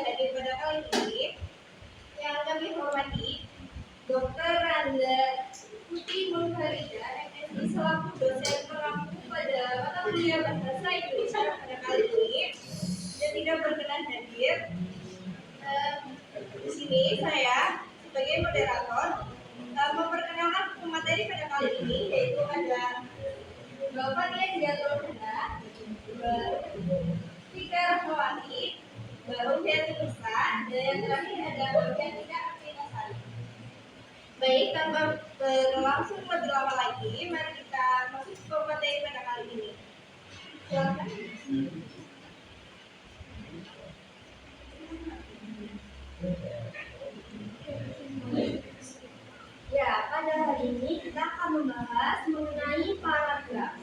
hadir pada kali ini. Yang kami hormati Dr. Randa Putri Nurharida, MSI, selaku dosen pengampu pada mata kuliah Bahasa Indonesia pada kali ini dan tidak berkenan hadir. Di sini saya sebagai moderator memperkenalkan pemateri pada kali ini, yaitu ada Bapak Dian Jatulanda, Tika Rahmawati, Mbak Rupiah Tusa, dan yang terakhir ada Mbak Tika Aplikasari. Baik, tanpa berlangsung lebih lama lagi, mari kita masuk ke materi pada kali ini. Silakan. Ya, pada hari ini kita akan membahas mengenai paragraf.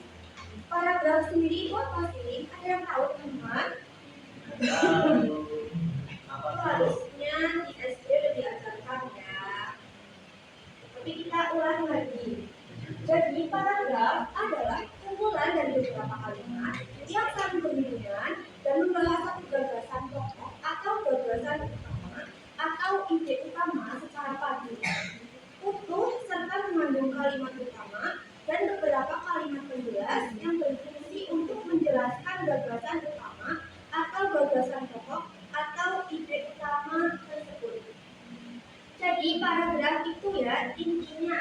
Paragraf sendiri itu apa sih? Ada yang tahu, teman? Harusnya di SD udah diajarkan ya. Tapi kita ulang lagi. Jadi paragraf adalah kumpulan dari beberapa kalimat yang saling berhubungan dan membahas satu gagasan pokok atau gagasan utama atau ide utama secara padu, utuh serta mengandung kalimat utama dan beberapa kalimat penjelas yang berfungsi untuk menjelaskan gagasan utama atau gagasan pokok atau ide utama tersebut. Jadi paragraf itu ya intinya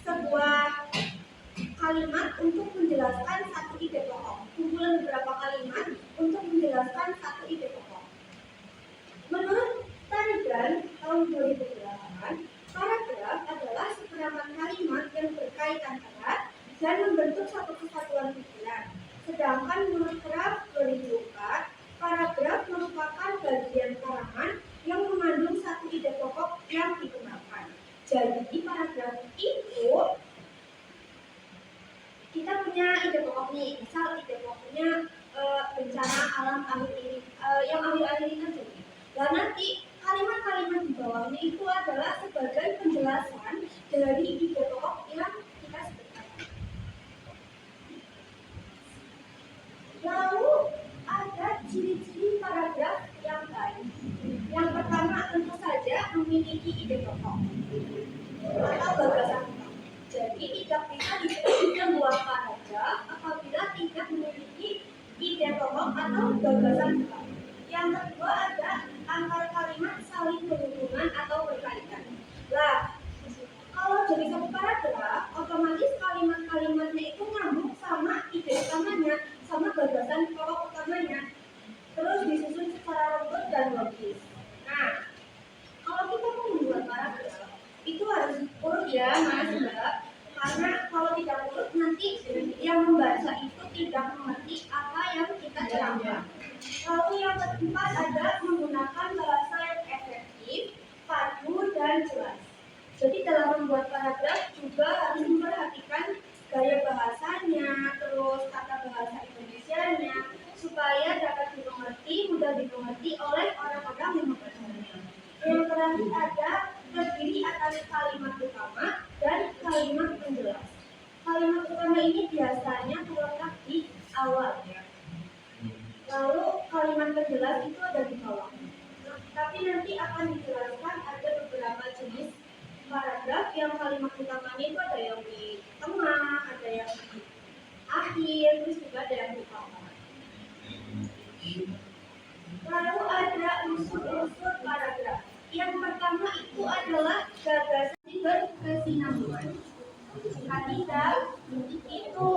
sebuah kalimat untuk menjelaskan satu ide pokok, kumpulan beberapa kalimat untuk menjelaskan satu ide pokok. Menurut Tarigan tahun 2008, paragraf adalah seperaman kalimat yang berkaitan erat dan membentuk satu kesatuan pikiran. Sedangkan menurut Kraft 2004, paragraf merupakan bagian karangan yang mengandung satu ide pokok yang dikembangkan. Jadi paragraf itu kita punya ide pokok nih, misal ide pokoknya bencana alam akhir ini, yang akhir-akhir ini terjadi. Dan nanti kalimat-kalimat di bawahnya itu adalah sebagai penjelasan dari ide pokok yang kita sebutkan. Lalu ada ciri-ciri paragraf yang baik. Yang pertama tentu saja memiliki ide pokok atau gagasan utama. Jadi tidak bisa disebut sebuah paragraf apabila tidak memiliki ide pokok atau gagasan utama. Yang kedua ada antar kalimat saling berhubungan atau berkaitan. Lah, kalau jadi satu paragraf, otomatis kalimat-kalimatnya itu nyambung sama ide utamanya, sama gagasan pokok utamanya. Terus disusun secara runut dan logis. Nah, kalau kita mau membuat paragraf, itu harus urut ya, Mas Mbak. Karena kalau tidak urut nanti yang membaca itu tidak mengerti apa yang kita terangkan. Lalu yang keempat ada menggunakan bahasa yang efektif, padu dan jelas. Jadi dalam membuat paragraf juga harus memperhatikan gaya bahasanya, terus tata bahasa Indonesianya, supaya dapat mudah dimengerti oleh orang-orang yang membacanya. Yang terakhir ada terdiri atas kalimat utama dan kalimat penjelas. Kalimat utama ini biasanya terletak di awal. Lalu kalimat penjelas itu ada di bawah. Tapi nanti akan dijelaskan ada beberapa jenis paragraf yang kalimat utamanya itu ada yang di tengah, ada yang di akhir, terus juga ada yang di bawah. Lalu ada unsur-unsur paragraf. Yang pertama itu adalah gagasan berkesinambungan. Jika tidak, itu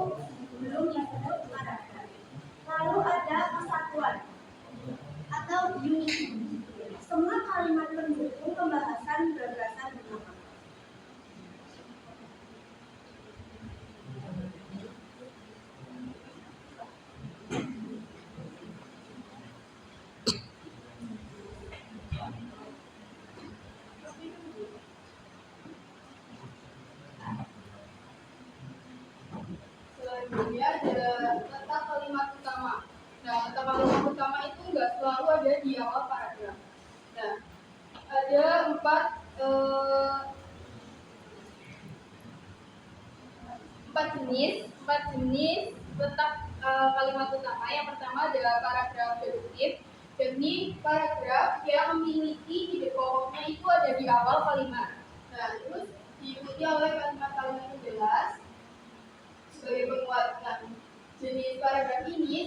belum disebut paragraf. Lalu ada kesatuan atau unity. Semua kalimat pendukung pembahasan gagasan utama. Selanjutnya ada letak kalimat utama. Nah, letak kalimat utama itu nggak selalu ada di awal paragraf. Nah, ada empat jenis letak kalimat utama. Yang pertama adalah paragraf deduktif, yakni paragraf yang memiliki ide pokoknya itu ada di awal kalimat. Nah, terus diikuti oleh kalimat-kalimat yang jelas sebagai penguat. Nah, jenis paragraf ini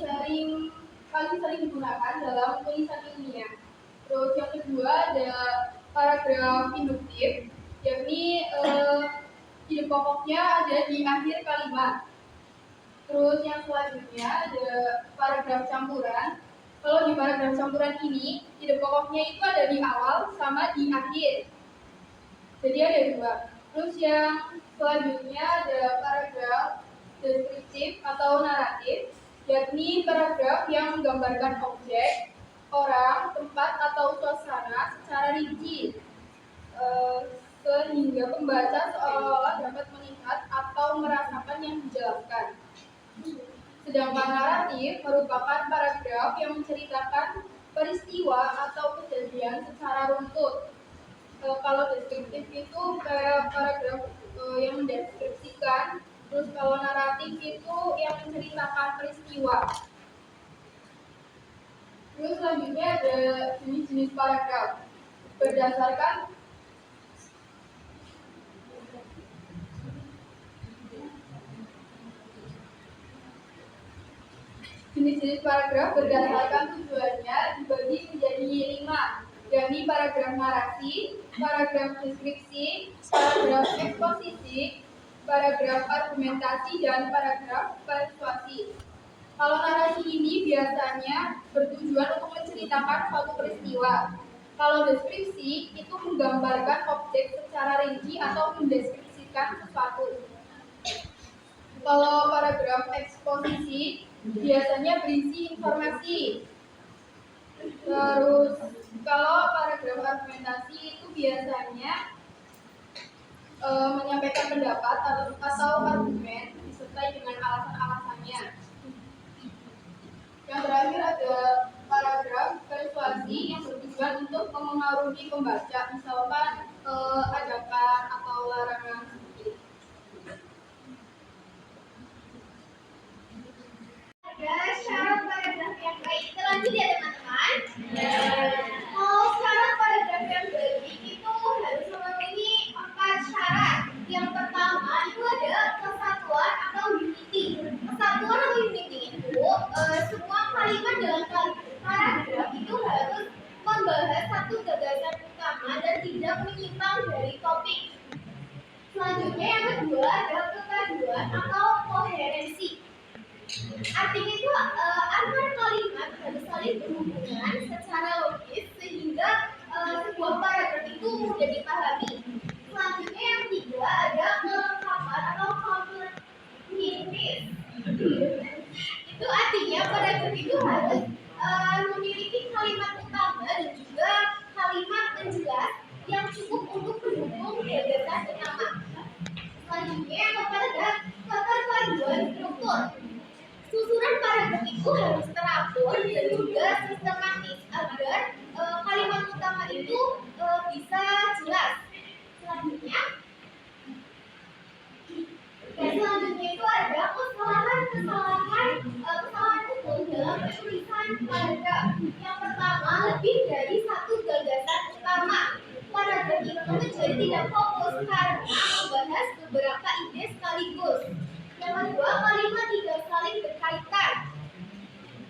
paling sering digunakan dalam tulisan ilmiah. Terus yang kedua ada paragraf induktif, yakni ide pokoknya ada di akhir kalimat. Terus yang selanjutnya ada paragraf campuran. Kalau di paragraf campuran ini, ide pokoknya itu ada di awal sama di akhir. Jadi ada dua. Terus yang selanjutnya ada paragraf deskriptif atau naratif, yakni paragraf yang menggambarkan objek, orang, tempat, atau suasana secara rinci, sehingga pembaca seolah-olah dapat melihat atau merasakan yang dijelaskan. Sedangkan naratif merupakan paragraf yang menceritakan peristiwa atau kejadian secara runtut. Kalau deskriptif itu kayak paragraf yang mendeskripsikan, terus kalau naratif itu yang menceritakan peristiwa. Terus selanjutnya ada jenis-jenis paragraf berdasarkan jenis-jenis paragraf berdasarkan tujuannya dibagi menjadi 5, yakni paragraf narasi, paragraf deskripsi, paragraf eksposisi, paragraf argumentasi, dan paragraf persuasi. Kalau narasi ini biasanya bertujuan untuk menceritakan suatu peristiwa. Kalau deskripsi itu menggambarkan objek secara rinci atau mendeskripsikan sesuatu. Kalau paragraf eksposisi biasanya berisi informasi. Terus kalau paragraf argumentasi itu biasanya menyampaikan pendapat atau argumen disertai dengan alasan-alasannya. Yang terakhir ada paragraf persuasi yang bertujuan untuk memengaruhi pembaca, misalkan ajakan atau larangan. Ada syarat paragraf yang baik. Terlanjut ya teman-teman. Mau syarat paragraf yang baik itu harus memenuhi 4 syarat. Yang pertama itu ada kesatuan atau unity. Kesatuan atau unity itu semua kalimat dalam paragraf itu harus membahas satu gagasan utama dan tidak menyimpang dari topik. Selanjutnya yang kedua ada kepaduan atau koherensi. Artinya itu antar kalimat harus saling berhubungan secara logis sehingga sebuah paragraf itu mudah dipahami. Selanjutnya yang ketiga ada kelengkapan atau completeness. Itu artinya paragraf itu harus memiliki kalimat utama dan juga kalimat penjelas yang cukup untuk mendukung gagasan utama. Selanjutnya yang keempat ada keterpaduan struktur. Susunan paragraf itu harus teratur dan juga sistematis agar kalimat utama itu bisa jelas. Selanjutnya itu ada kesalahan hukum dalam penulisan paragraf. Yang pertama, lebih dari satu gagasan utama. Paragraf itu menjadi tidak fokus karena membahas beberapa ide sekaligus. Yang kedua, kalimat tidak saling berkaitan.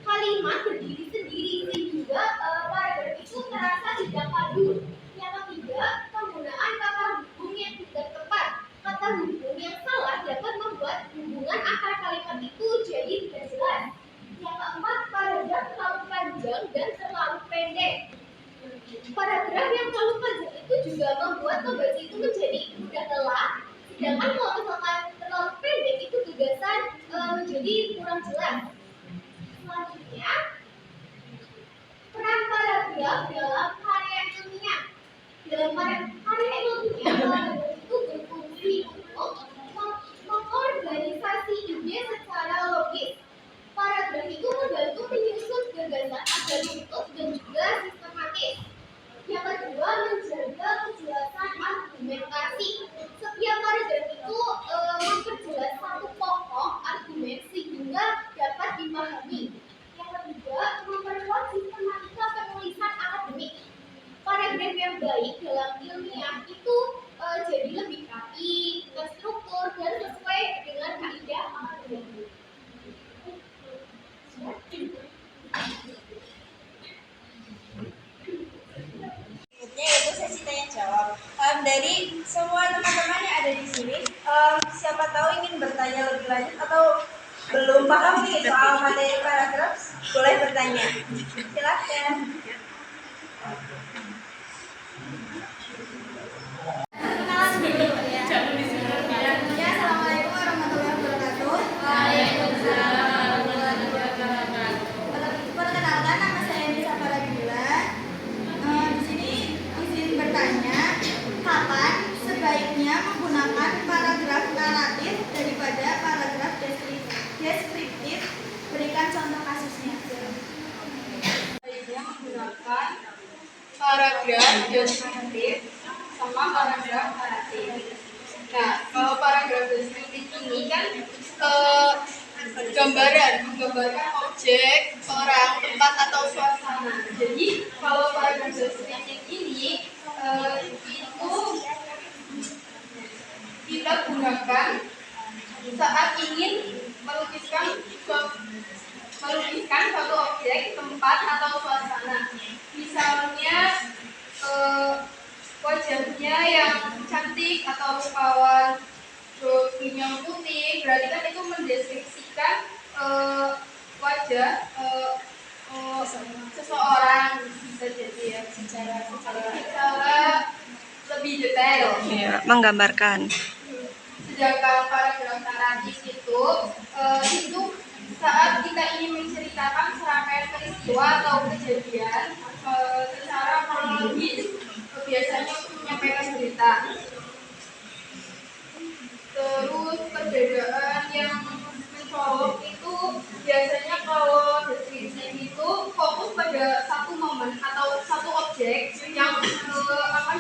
Kalimat berdiri sendiri sehingga paragraf itu terasa tidak padu. Yang ketiga, penggunaan kata hubung yang tidak tepat. Kata hubung yang salah dapat membuat hubungan akar kalimat itu jadi tidak jelas. Yang keempat, paragraf terlalu panjang dan terlalu pendek. Paragraf yang terlalu panjang itu juga membuat pembaca itu menjadi mudah lelah. Sedangkan kalau misalkan terlalu pendek itu gagasan menjadi kurang jelas. Selanjutnya, peran paragraf dalam karya ilmiah. Dalam karya ilmiah, paragraf itu berfungsi untuk mengorganisasi ide secara logis. Paragraf itu membantu menyusun gagasan agar utuh dan juga sistematis. Yang kedua, menjaga kejelasan argumentasi. Setiap paragraf itu memperjelas satu pokok argumen sehingga dapat dipahami. Yang ketiga, memperkuat sistematika ilmiah itu jadi lebih rapi, terstruktur, dan sesuai dengan kaidah akademik. Berikutnya yaitu sesi tanya jawab. Dari semua teman-teman yang ada di sini, siapa tahu ingin bertanya lebih lanjut atau belum paham nih soal materi paragraf, boleh bertanya. Silakan. Kenalan dulu ya. Ya, assalamualaikum warahmatullahi wabarakatuh. Waalaikumsalam warahmatullahi wabarakatuh. Perkenalkan, nama saya Nisa Farabila. Di sini izin bertanya, kapan sebaiknya menggunakan paragraf naratif daripada paragraf deskriptif? Berikan contoh kasusnya. Sebaiknya menggunakan paragraf deskriptif sama paragraf naratif. Nah, kalau paragraf deskriptif ini kan menggambarkan objek, orang, tempat atau suasana. Jadi kalau paragraf deskriptif ini itu kita gunakan saat ingin melukiskan suatu objek, tempat atau suasana. Misalnya wajahnya yang cantik atau rupawan, yang putih, berarti kan itu mendeskripsikan wajah seseorang, bisa jadi ya secara lebih detail. Ya, menggambarkan. Sedangkan paragraf naratif itu saat kita ingin menceritakan serangkaian peristiwa atau kejadian secara kronologis, biasanya untuk menyampaikan berita. Terus perbedaan yang mencolok itu biasanya kalau deskripsi itu fokus pada satu momen atau satu objek yang akan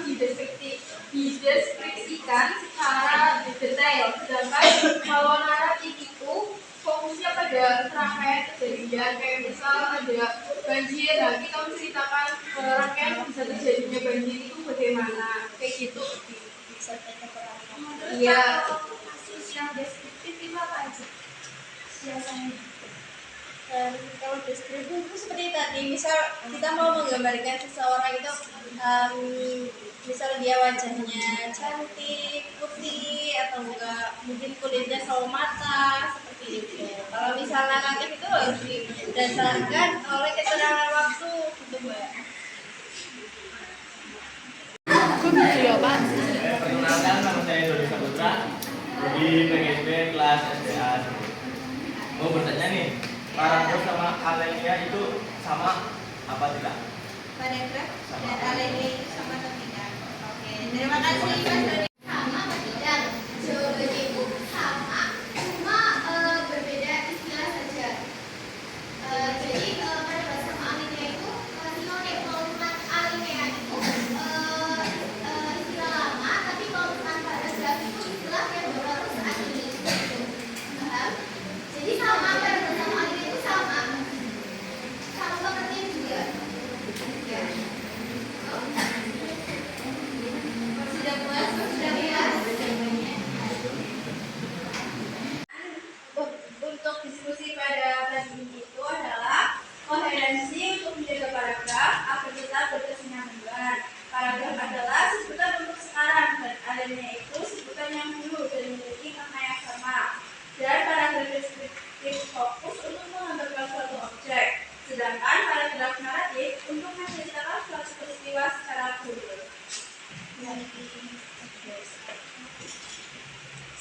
dideskripsikan secara detail. Sedangkan kalau naratif itu fokusnya pada serangkaian kejadian, kayak misal ada banjir, nah kita menceritakan rangkaian bisa terjadinya banjir itu bagaimana, kayak gitu. Iya. Kasus yang deskriptif itu apa aja? Biasanya. Kalau deskriptif itu seperti tadi, misal kita mau menggambarkan seseorang itu, misal dia wajahnya cantik, putih, atau enggak mungkin kulitnya sawo mata, seperti itu. Kalau misalnya naratif itu harus didasarkan oleh keterangan waktu, gitu Mbak. Perkenalkan, nama saya Dodi Saputra di PGSD kelas SDA. Mau bertanya nih, paragraf sama alinea itu sama apa tidak? Paragraf dan alinea itu sama atau tidak? Oke, terima kasih Mas Dodi. Sama atau tidak? Jawabannya itu sama, cuma berbeda istilah saja. Jadi paragraf sama alinea itu sinonim. Kalau misalkan alinea itu istilah lama, tapi kalau misalkan paragraf itu istilah yang baru saat ini. Paham? Jadi sama, paragraf sama alinea itu sama pengertian juga. Ya. Sudah puas? Sudah puas? Untuk diskusi pada tadi itu adalah koherensi untuk menjaga paragraf agar tetap berkesinambungan. Paragraf adalah sebutan untuk sekarang dan alinea itu sebutan yang dulu dan memiliki makna yang sama. Dan paragraf deskriptif fokus untuk menggambarkan suatu objek, sedangkan paragraf naratif untuk menceritakan suatu peristiwa secara global.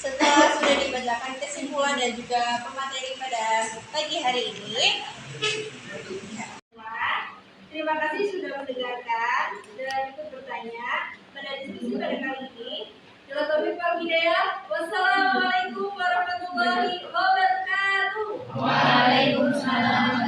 Setelah sudah dibacakan kesimpulan dan juga pemateri pada pagi hari ini, terima kasih sudah mendengarkan dan ikut bertanya pada diskusi pada kali ini. Bila taufiq wal hidayah, wassalamualaikum warahmatullahi wabarakatuh. Waalaikumsalam.